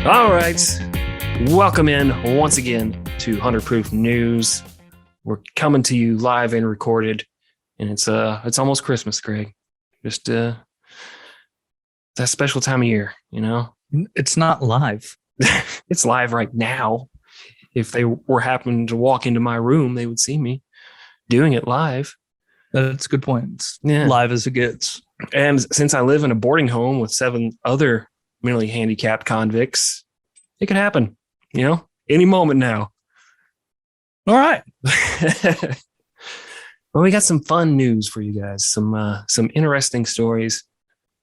All right. Welcome in once again to 100 Proof News. We're coming to you live and recorded, and it's almost Christmas, Greg. Just that special time of year, you know? It's not live. It's live right now. If they were happening to walk into my room, they would see me doing it live. That's a good point. It's live as it gets. And since I live in a boarding home with 7 other mentally handicapped convicts, it could happen, you know, any moment now. All right. Well, we got some fun news for you guys, some interesting stories.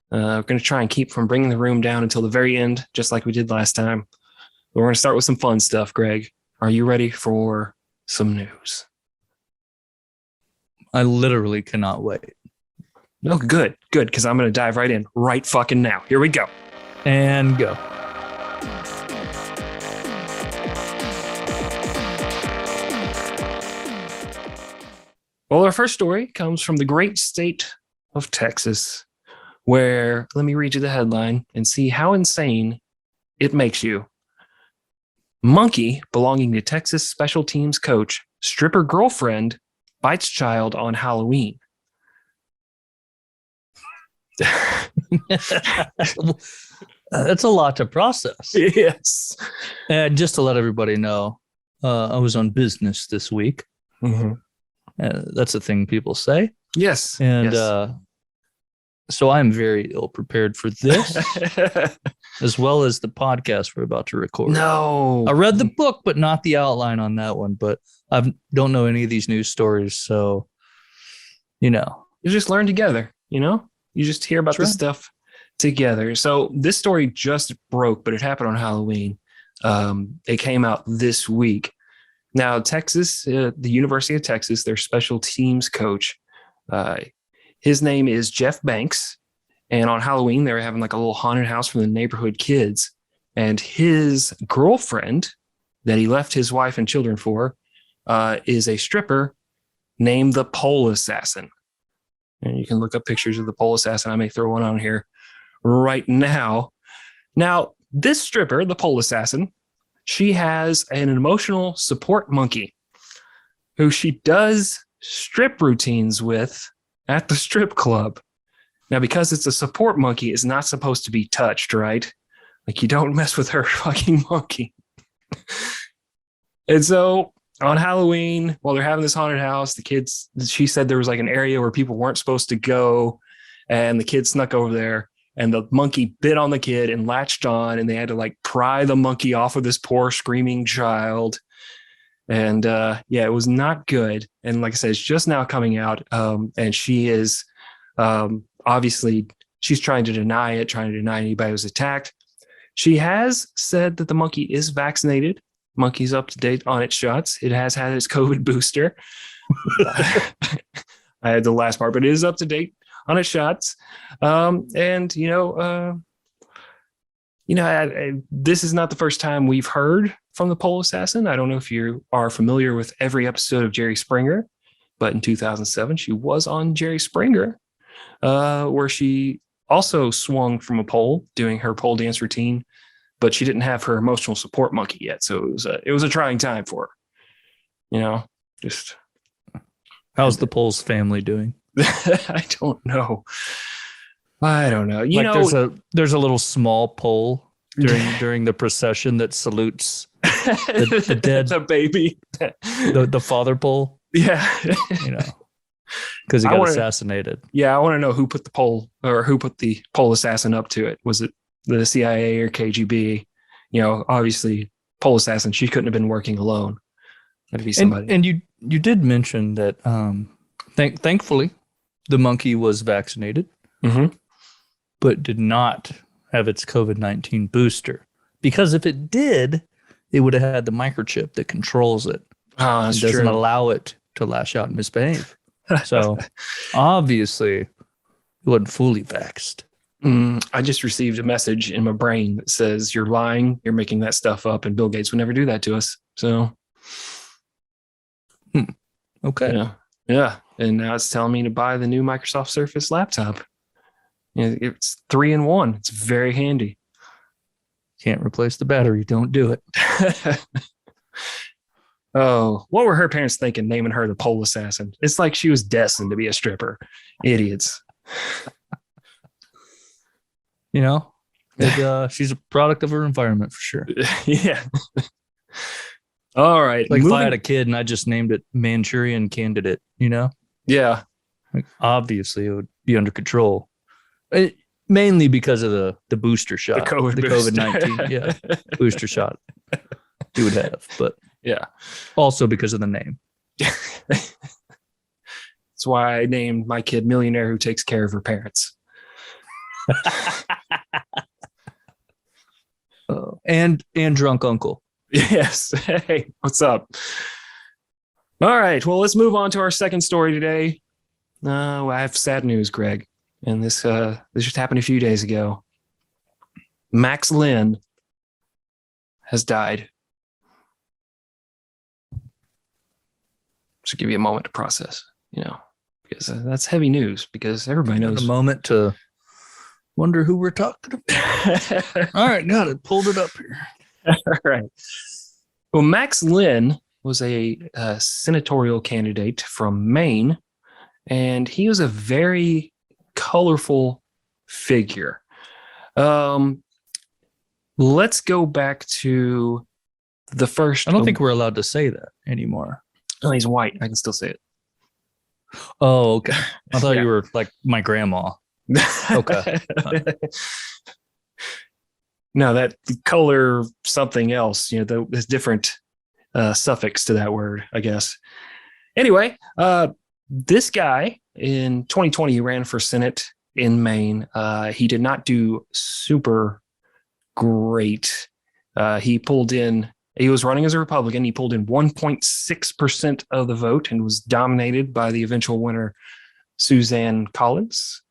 We're going to try and keep from bringing the room down until the very end, just like we did last time. But we're going to start with some fun stuff, Greg. Are you ready for some news? I literally cannot wait. No, good, because I'm going to dive right in right fucking now. Here we go. And go. Well, our first story comes from the great state of Texas, where, let me read you the headline and see how insane it makes you. Monkey belonging to Texas special teams coach, stripper girlfriend, bites child on Halloween. That's a lot to process. Yes. And just to let everybody know, I was on business this week. Mm-hmm. That's a thing people say. Yes. And yes. So I'm very ill prepared for this, as well as the podcast we're about to record. No. I read the book, but not the outline on that one. But I don't know any of these news stories. So, you know. You just learn together, you know? You just hear about this stuff together. So this story just broke, but it happened on Halloween. It came out this week. Now, Texas, the University of Texas, their special teams coach, his name is Jeff Banks. And on Halloween, they were having like a little haunted house for the neighborhood kids. And his girlfriend that he left his wife and children for is a stripper named the Pole Assassin. And you can look up pictures of the Pole Assassin. I may throw one on here right now. Now, this stripper, the Pole Assassin, she has an emotional support monkey who she does strip routines with at the strip club. Now, because it's a support monkey, it's not supposed to be touched, right? Like, you don't mess with her fucking monkey. And so on Halloween, while they're having this haunted house, the kids, she said there was like an area where people weren't supposed to go, and the kids snuck over there, and the monkey bit on the kid and latched on, and they had to like pry the monkey off of this poor screaming child. And yeah, it was not good. And like I said, it's just now coming out. And she is obviously, she's trying to deny it, trying to deny anybody was attacked. She has said that the monkey is vaccinated. Monkey's up to date on its shots. It has had its COVID booster. I had the last part, but it is up to date on its shots. And, this is not the first time we've heard from the Pole Assassin. I don't know if you are familiar with every episode of Jerry Springer, but in 2007, she was on Jerry Springer, where she also swung from a pole doing her pole dance routine, but she didn't have her emotional support monkey yet. So it was a trying time for her, just. How's the Pole's family doing? I don't know. There's a little small pole during the procession that salutes the dead, the baby, the father pole. Yeah, because he got assassinated. Yeah, I want to know who put the pole assassin up to it. Was it the CIA or KGB? Obviously, pole assassin. She couldn't have been working alone. That'd be somebody. And you did mention that. Thankfully, the monkey was vaccinated. Mm-hmm. But did not have its COVID-19 booster. Because if it did, it would have had the microchip that controls it. Oh, that's it doesn't true. allow it to lash out and misbehave. So obviously, it wasn't fully vaxxed. I just received a message in my brain that says, "You're lying. You're making that stuff up, and Bill Gates would never do that to us." So, okay. Yeah. And now it's telling me to buy the new Microsoft Surface laptop. It's 3-in-1. It's very handy. Can't replace the battery. Don't do it. Oh, what were her parents thinking naming her the pole assassin? It's like she was destined to be a stripper. Idiots. You know, she's a product of her environment for sure. Yeah. All right. Like if I had a kid and I just named it Manchurian Candidate, you know? Yeah. Like obviously it would be under control. Mainly because of the booster shot. The COVID-19 yeah, booster shot he would have. But yeah. Also because of the name. That's why I named my kid Millionaire Who Takes Care of Her Parents. And Drunk Uncle. Yes. Hey, what's up? All right. Well, let's move on to our second story today. I have sad news, Greg. And this just happened a few days ago. Max Lynn has died. Should give you a moment to process, because that's heavy news because everybody knows. A moment to wonder who we're talking about. All right, got it. Pulled it up here. All right. Well, Max Lynn was a senatorial candidate from Maine, and he was a very colorful figure. Let's go back to the first. I don't think we're allowed to say that anymore. Oh, he's white. I can still say it. Oh, okay. I thought you were like my grandma. Okay. No, that color something else. There's different suffix to that word, I guess. Anyway, this guy in 2020 he ran for Senate in Maine. He did not do super great. He was running as a Republican. He pulled in 1.6% of the vote and was dominated by the eventual winner, Suzanne Collins.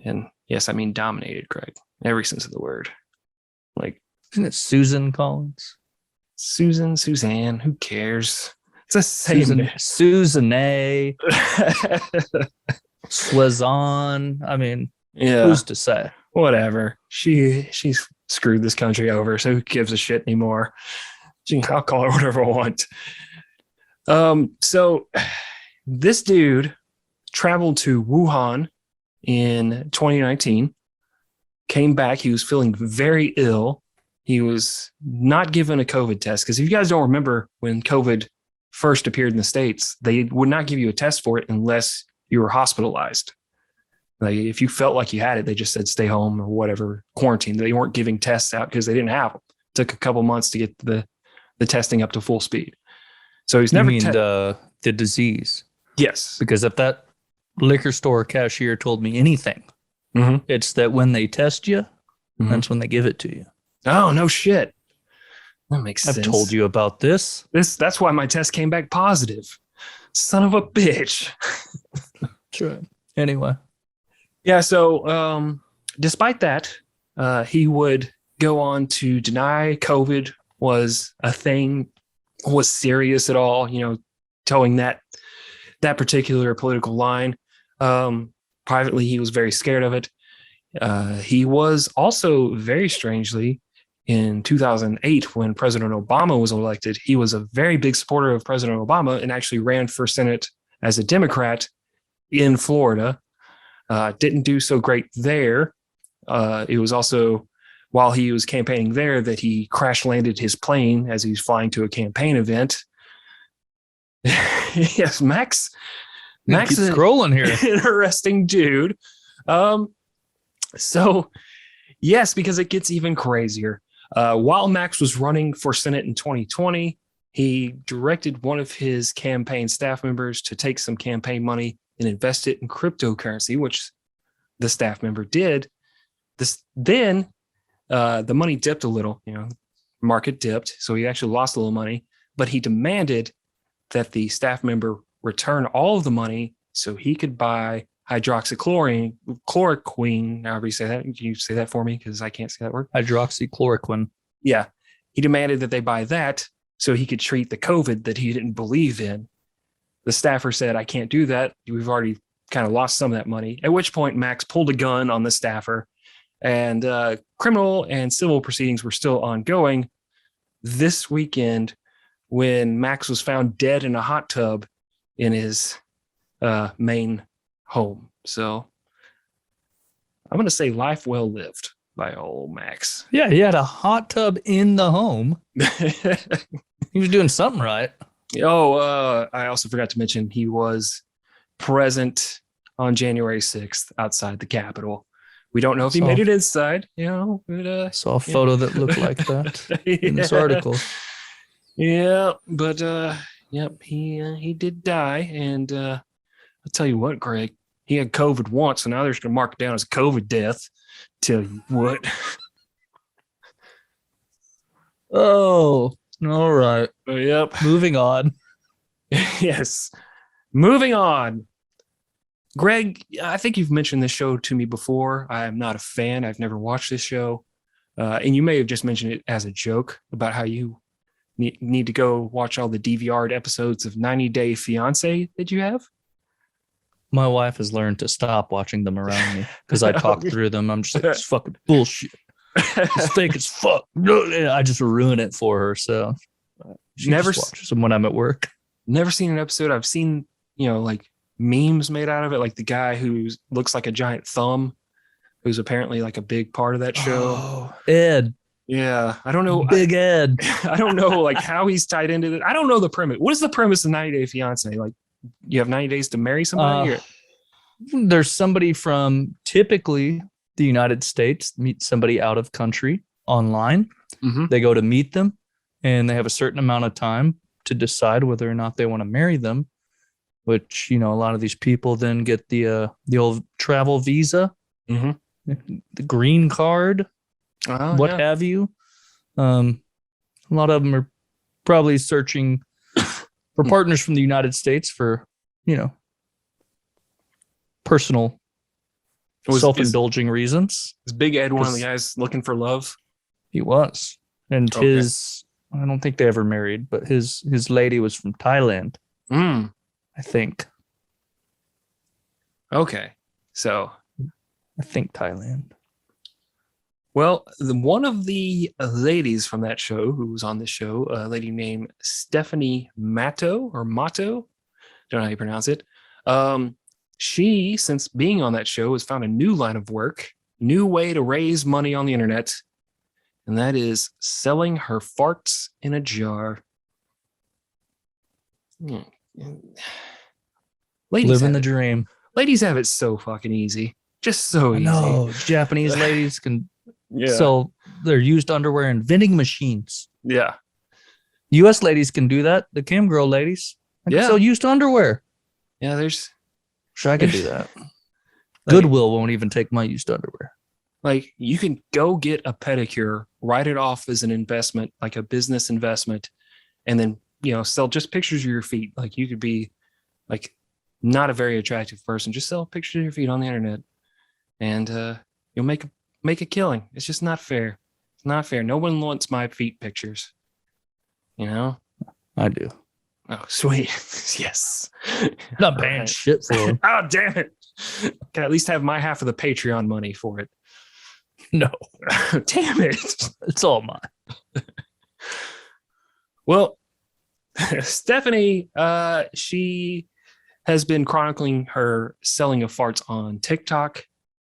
And yes, I mean dominated, Greg. Every sense of the word. Like, isn't it Susan Collins? Suzanne, who cares? It's the same. Susanne. Swazon. I mean, yeah. Who's to say? Whatever. She's screwed this country over, so who gives a shit anymore? I'll call her whatever I want. So this dude traveled to Wuhan in 2019, came back. He was feeling very ill. He was not given a COVID test because if you guys don't remember when COVID first appeared in the States, they would not give you a test for it unless you were hospitalized. Like if you felt like you had it, they just said stay home or whatever, quarantine. They weren't giving tests out because they didn't have them. It took a couple months to get the testing up to full speed. So he's never. You mean the disease? Yes. Because if that liquor store cashier told me anything, it's that when they test you, that's when they give it to you. Oh, no shit. That makes sense. I've told you about this. That's why my test came back positive. Son of a bitch. Sure. Anyway. Yeah, so despite that, he would go on to deny COVID was a thing, was serious at all, towing that particular political line. Privately, he was very scared of it. He was also very strangely in 2008 when President Obama was elected, he was a very big supporter of President Obama and actually ran for Senate as a Democrat in Florida. Didn't do so great there. It was also while he was campaigning there that he crash landed his plane as he was flying to a campaign event. Yes, Max is scrolling here. Interesting dude. So yes, because it gets even crazier. While Max was running for Senate in 2020, he directed one of his campaign staff members to take some campaign money and invest it in cryptocurrency, which the staff member did. Then the money dipped a little, market dipped. So he actually lost a little money, but he demanded that the staff member return all of the money so he could buy hydroxychloroquine, however you say that. Can you say that for me? Because I can't say that word. Hydroxychloroquine. Yeah. He demanded that they buy that so he could treat the COVID that he didn't believe in. The staffer said, I can't do that. We've already kind of lost some of that money. At which point Max pulled a gun on the staffer And criminal and civil proceedings were still ongoing this weekend when Max was found dead in a hot tub in his main home. So I'm going to say life well lived by old Max. Yeah, he had a hot tub in the home. He was doing something right. I also forgot to mention he was present on January 6th outside the Capitol. We don't know if he made it inside, but saw a photo that looked like that in this article. Yeah, but yep, he did die, and I'll tell you what, Greg, he had COVID once, so now they're just gonna mark it down as a COVID death. Tell you what. Oh, all right. Yep. Moving on. Yes. Moving on. Greg, I think you've mentioned this show to me before. I am not a fan. I've never watched this show. And you may have just mentioned it as a joke about how you need to go watch all the DVR'd episodes of 90 Day Fiancé that you have. My wife has learned to stop watching them around me because I talk through them. I'm just like, it's fucking bullshit. It's fake as fuck. I just ruin it for her. So she never just watches them when I'm at work. Never seen an episode. I've seen, like memes made out of it, like the guy who looks like a giant thumb, who's apparently like a big part of that show. Oh, Ed. Yeah, I don't know. Big Ed. I don't know like how he's tied into it. I don't know the premise. What is the premise of 90 Day Fiancé? Like, you have 90 days to marry somebody? There's somebody from typically the United States, meet somebody out of country online. Mm-hmm. They go to meet them, and they have a certain amount of time to decide whether or not they want to marry them, which, a lot of these people then get the old travel visa, the green card, have you. A lot of them are probably searching for partners from the United States for, personal self-indulging reasons. Is Big Ed one of the guys looking for love? He was. And I don't think they ever married, but his lady was from Thailand. I think. Okay. So I think Thailand. Well, one of the ladies from that show who was on this show, a lady named Stephanie Matto. Don't know how you pronounce it. She, since being on that show, has found a new line of work, new way to raise money on the internet, and that is selling her farts in a jar. Living the dream. Ladies have it so fucking easy. Just so easy. No, Japanese ladies can sell their used underwear in vending machines. Yeah. U.S. ladies can do that. The cam girl ladies can sell used underwear. Yeah, I could do that. Goodwill won't even take my used underwear. Like, you can go get a pedicure, write it off as an investment, like a business investment, and then, sell just pictures of your feet. Like, you could be like not a very attractive person, just sell pictures of your feet on the internet, and you'll make a killing. It's just not fair. It's not fair. No one wants my feet pictures. I do. Oh, sweet. Yes. Not paying shit for them. Oh, damn it. Can I at least have my half of the Patreon money for it? No. Damn it. It's all mine. Well, Stephanie, she has been chronicling her selling of farts on TikTok.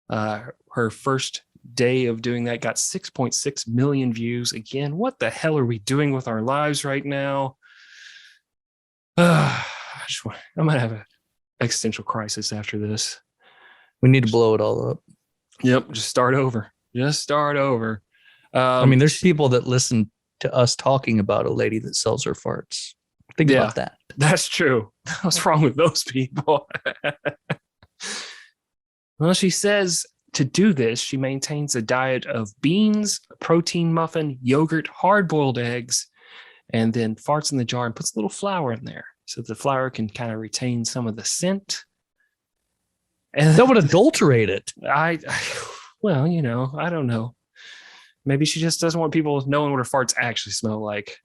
Her first day of doing that got 6.6 million views. Again, what the hell are we doing with our lives right now? I'm gonna have an existential crisis after this. We need to blow it all up. Yep, just start over. There's people that listen to us talking about a lady that sells her farts. Think about that. That's true. What's wrong with those people? Well, she says to do this, she maintains a diet of beans, a protein muffin, yogurt, hard-boiled eggs, and then farts in the jar and puts a little flour in there so the flour can kind of retain some of the scent. And that would adulterate it. I don't know. Maybe she just doesn't want people knowing what her farts actually smell like.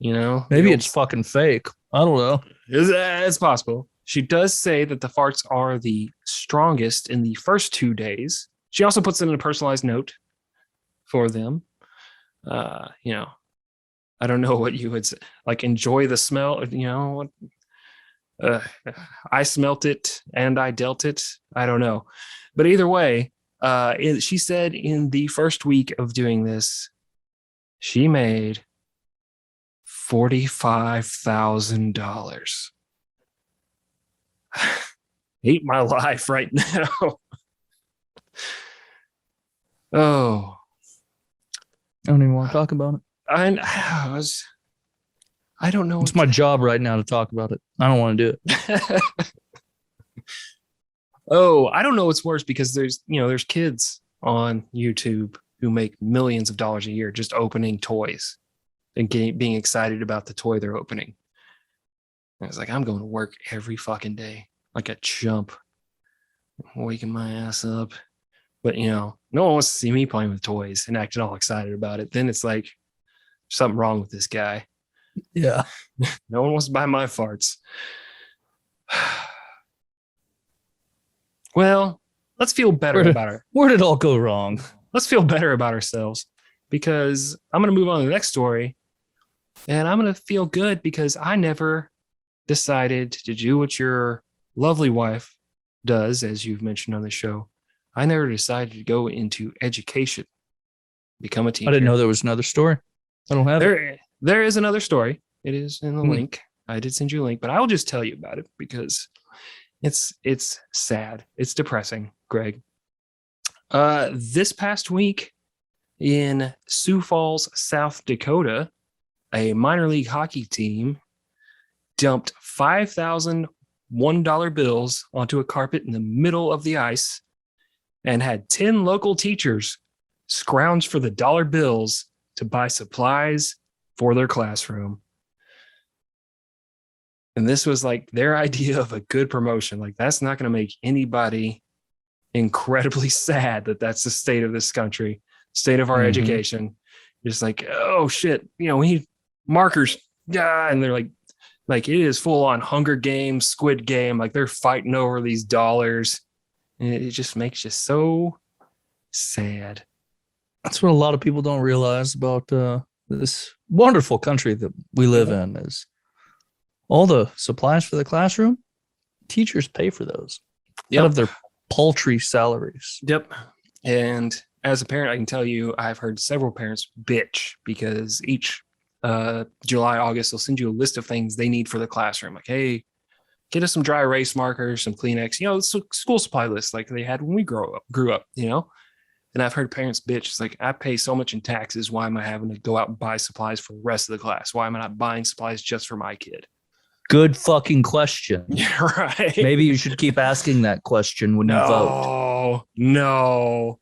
Maybe it's fucking fake. I don't know. It's possible. She does say that the farts are the strongest in the first 2 days, She also puts in a personalized note for them. I don't know what you would say, like enjoy the smell. I smelt it and I dealt it. I don't know, but either way, she said in the first week of doing this, she made $45,000. Hate my life right now. Oh, I don't even want to talk about it. I don't know. It's my job right now to talk about it. I don't want to do it. Oh, I don't know what's worse because there's kids on YouTube who make millions of dollars a year just opening toys and being excited about the toy they're opening. And it's like, I'm going to work every fucking day like a chump, waking my ass up. But, no one wants to see me playing with toys and acting all excited about it. Then it's like, something wrong with this guy. Yeah. No one wants to buy my farts. Well, let's feel better about it. Where did it all go wrong? Let's feel better about ourselves because I'm going to move on to the next story. And I'm going to feel good because I never decided to do what your lovely wife does, as you've mentioned on the show. I never decided to go into education, become a teacher. I didn't know there was another story. I don't have it. There is another story. It is in the link. I did send you a link, but I will just tell you about it because it's sad. It's depressing, Greg. This past week in Sioux Falls, South Dakota, a minor league hockey team dumped $5,001 bills onto a carpet in the middle of the ice and had 10 local teachers scrounge for the dollar bills to buy supplies for their classroom. And this was like their idea of a good promotion. Like, that's not going to make anybody incredibly sad that that's the state of this country, state of our education. Just like, oh shit, we need markers. Yeah. And they're like it is full on Hunger Games, Squid Game. Like, they're fighting over these dollars. And it just makes you so sad. That's what a lot of people don't realize about this wonderful country that we live in is all the supplies for the classroom. Teachers pay for those out of their paltry salaries. Yep. And as a parent, I can tell you, I've heard several parents bitch because each July, August, they'll send you a list of things they need for the classroom. Like, hey, get us some dry erase markers, some Kleenex, school supply list like they had when we grew up. And I've heard parents bitch. It's like, I pay so much in taxes. Why am I having to go out and buy supplies for the rest of the class? Why am I not buying supplies just for my kid? Good fucking question. Yeah, right. Maybe you should keep asking that question when you vote. No.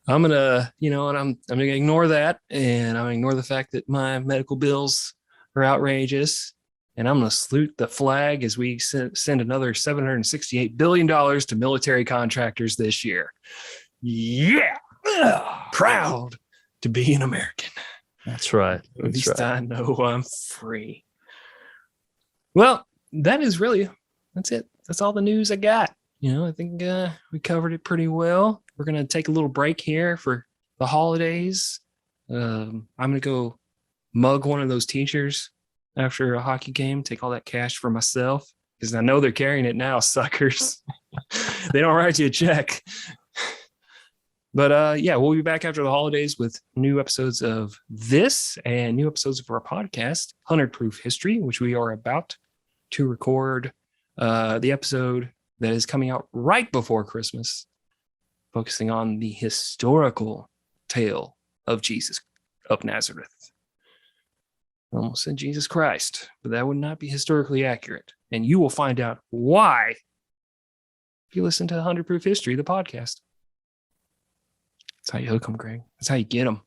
I'm gonna, I'm gonna ignore that, and I'm gonna ignore the fact that my medical bills are outrageous, and I'm gonna salute the flag as we send another $768 billion to military contractors this year. Yeah, proud to be an American. That's right. At least I know I'm free. Well, that's it. That's all the news I got. I think we covered it pretty well. We're going to take a little break here for the holidays. I'm going to go mug one of those teachers after a hockey game, take all that cash for myself because I know they're carrying it now, suckers. They don't write you a check. But we'll be back after the holidays with new episodes of this and new episodes of our podcast, 100 Proof History, which we are about to record the episode that is coming out right before Christmas, focusing on the historical tale of Jesus of Nazareth. I almost said Jesus Christ, but that would not be historically accurate. And you will find out why if you listen to 100 Proof History, the podcast. That's how you hook them, Greg. That's how you get them.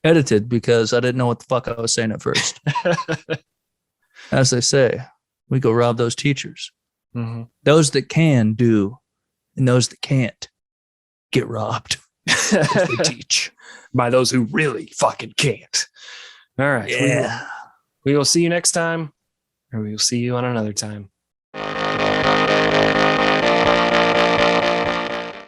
Edited because I didn't know what the fuck I was saying at first. As they say, we go rob those teachers. Mm-hmm. Those that can do, and those that can't get robbed. They teach by those who really fucking can't. All right. Yeah. We will see you next time, or we will see you on another time.